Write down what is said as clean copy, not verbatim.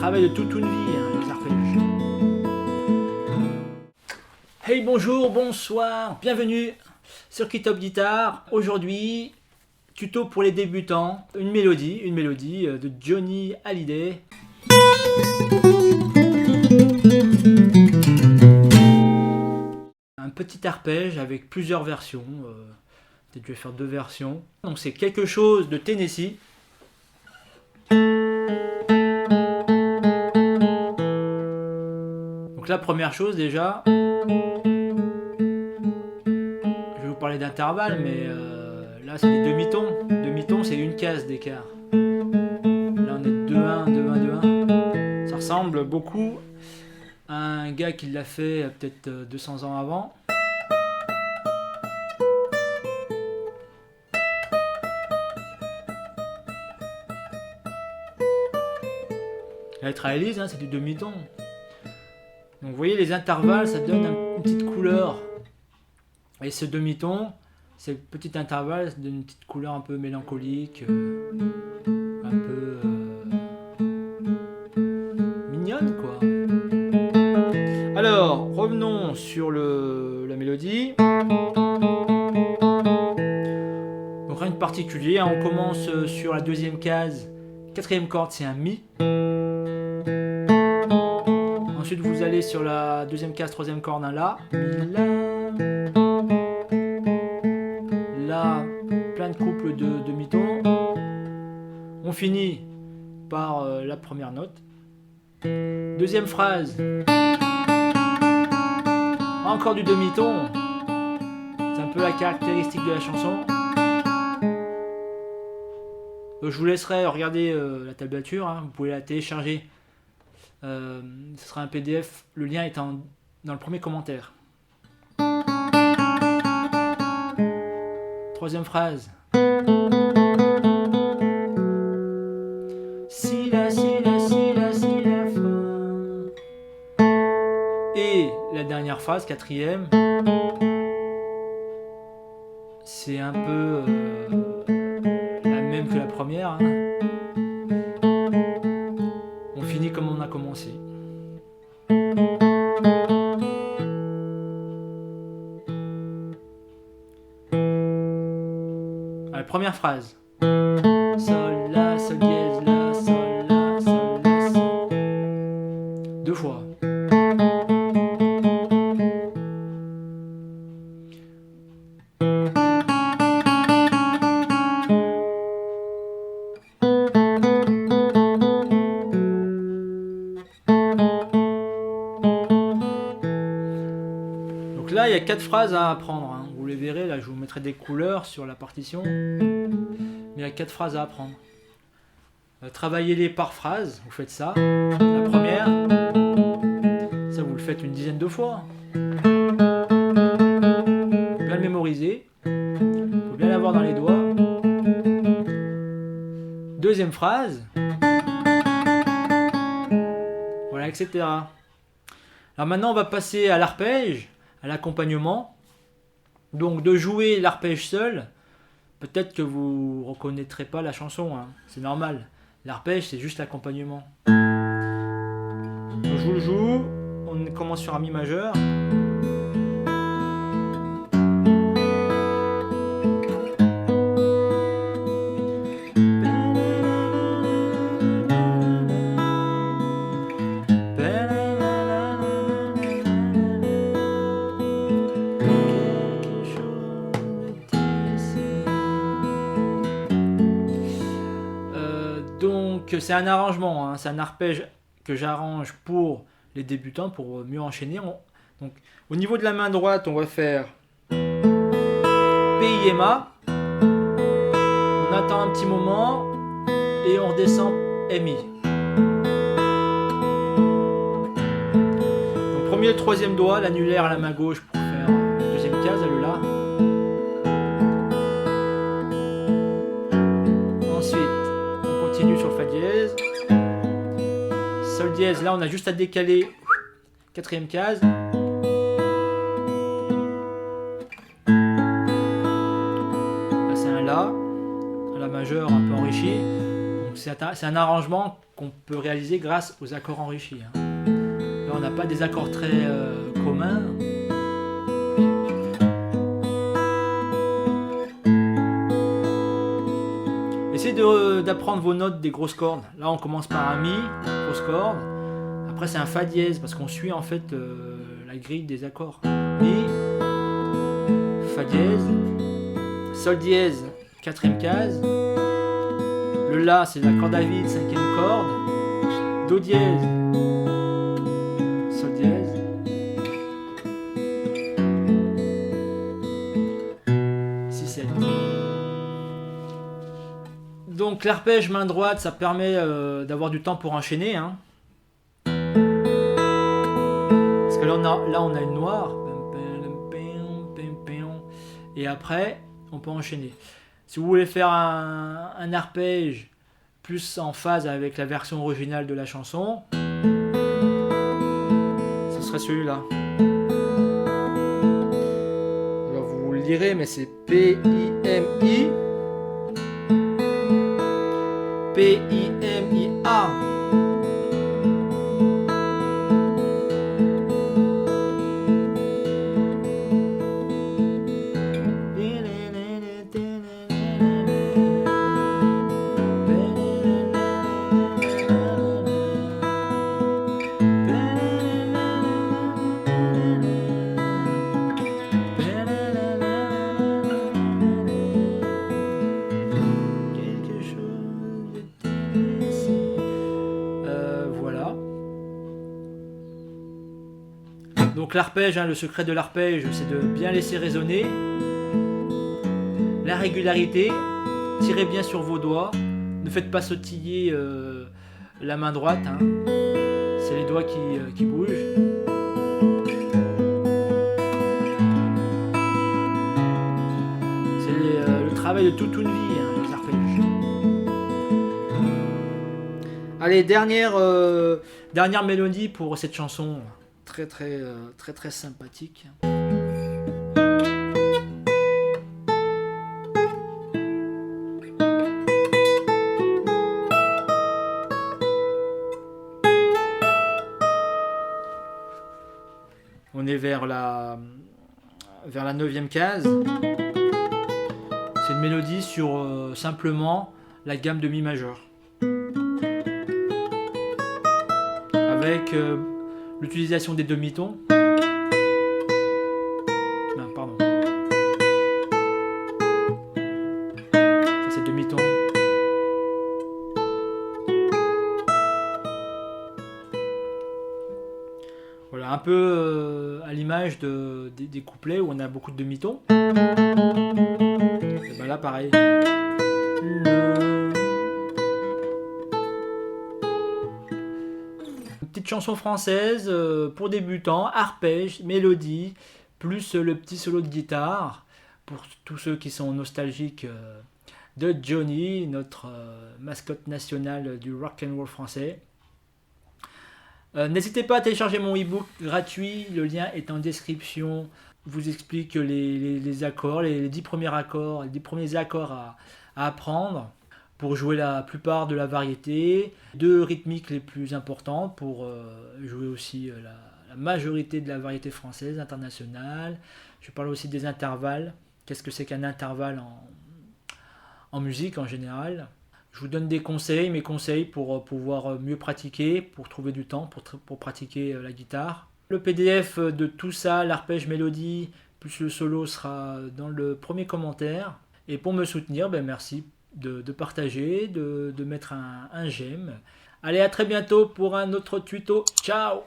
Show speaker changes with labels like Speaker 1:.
Speaker 1: travail de toute une vie, hein, les arpèges. Hey, bonjour, bonsoir, bienvenue sur Kitop Guitare. Aujourd'hui, tuto pour les débutants, une mélodie de Johnny Hallyday. Un petit arpège avec plusieurs versions, peut-être je vais faire 2 versions. Donc c'est quelque chose de Tennessee. Donc la première chose déjà, je vais vous parler d'intervalle, mais là c'est des demi-tons. Demi-tons c'est une case d'écart. Là on est 2-1, 2-1, 2-1. Ça ressemble beaucoup à un gars qui l'a fait peut-être 200 ans avant. La traélise, hein, c'est du demi-ton. Donc vous voyez les intervalles, ça donne une petite couleur. Et ce demi-ton, ce petit intervalle, ça donne une petite couleur un peu mélancolique, un peu mignonne quoi. Alors, revenons sur la mélodie. Donc rien de particulier, hein, on commence sur la deuxième case, quatrième corde c'est un Mi. Ensuite vous allez sur la deuxième case, troisième corde, un La, Mi, La, plein de couples de demi-tons. On finit par la première note. Deuxième phrase, encore du demi-ton. C'est un peu la caractéristique de la chanson. Je vous laisserai regarder la tablature, hein, vous pouvez la télécharger. Ce sera un PDF, le lien est dans le premier commentaire. Troisième phrase. Si la, si la, si la, si la, fa. Et la dernière phrase, quatrième. C'est un peu la même que la première. Hein. On finit comme on a commencé. La première phrase. Sol, la, sol, dièse, la, sol, la, sol, la, sol. 2 fois. Donc là, il y a 4 phrases à apprendre. Hein. Vous les verrez, là, je vous mettrai des couleurs sur la partition. Mais il y a 4 phrases à apprendre. Travaillez-les par phrase, vous faites ça. La première, ça vous le faites une dizaine de fois. Bien le mémoriser. Il faut bien l'avoir dans les doigts. Deuxième phrase. Voilà, etc. Alors maintenant, on va passer à l'arpège, à l'accompagnement. Donc de jouer l'arpège seul, peut-être que vous ne reconnaîtrez pas la chanson, hein. C'est normal. L'arpège, c'est juste l'accompagnement. Je vous le joue, on commence sur un Mi majeur. Donc c'est un arrangement, hein, c'est un arpège que j'arrange pour les débutants, pour mieux enchaîner. Donc, au niveau de la main droite, on va faire PIMA. On attend un petit moment et on redescend MI. Donc premier et troisième doigt, l'annulaire à la main gauche pour faire la deuxième case, le La. Sur le Fa dièse, Sol dièse, là on a juste à décaler quatrième case. Là c'est un La majeur un peu enrichi. Donc c'est un arrangement qu'on peut réaliser grâce aux accords enrichis. Hein. Là, on n'a pas des accords très communs. Essayez d'apprendre vos notes des grosses cordes. Là, on commence par un mi, grosse corde. Après, c'est un fa dièse parce qu'on suit en fait la grille des accords. Mi, fa dièse, sol dièse, quatrième case. Le la, c'est l'accord David, cinquième corde. Do dièse, sol dièse. Si, 7. Donc l'arpège main droite, ça permet d'avoir du temps pour enchaîner. Hein. Parce que là on a une noire. Et après, on peut enchaîner. Si vous voulez faire un arpège plus en phase avec la version originale de la chanson, ce serait celui-là. Alors vous le lirez, mais c'est P-I-M-I. P-I-M-I-A. Donc l'arpège, hein, le secret de l'arpège, c'est de bien laisser résonner. La régularité, tirez bien sur vos doigts. Ne faites pas sautiller la main droite. Hein. C'est les doigts qui bougent. C'est le travail de toute une vie, hein, les arpèges. Allez, dernière mélodie pour cette chanson. Très sympathique. On est vers la 9e case. C'est une mélodie sur simplement la gamme de mi majeur. Avec l'utilisation des demi-tons. Pardon. Ça c'est demi-ton. Voilà, un peu à l'image des couplets où on a beaucoup de demi-tons. Et ben là pareil. Petite chanson française pour débutants, arpège, mélodie, plus le petit solo de guitare, pour tous ceux qui sont nostalgiques de Johnny, notre mascotte nationale du rock and roll français. N'hésitez pas à télécharger mon e-book gratuit, le lien est en description. Je vous explique les accords, les 10 premiers accords, les 10 premiers accords à apprendre pour jouer la plupart de la variété, 2 rythmiques les plus importantes pour jouer aussi la majorité de la variété française, internationale. Je parle aussi des intervalles. Qu'est-ce que c'est qu'un intervalle en musique en général? Je vous donne des conseils, mes conseils pour pouvoir mieux pratiquer, pour trouver du temps pour pratiquer la guitare. Le PDF de tout ça, l'arpège mélodie, plus le solo sera dans le premier commentaire. Et pour me soutenir, merci de partager, de mettre un j'aime. Allez, à très bientôt pour un autre tuto. Ciao!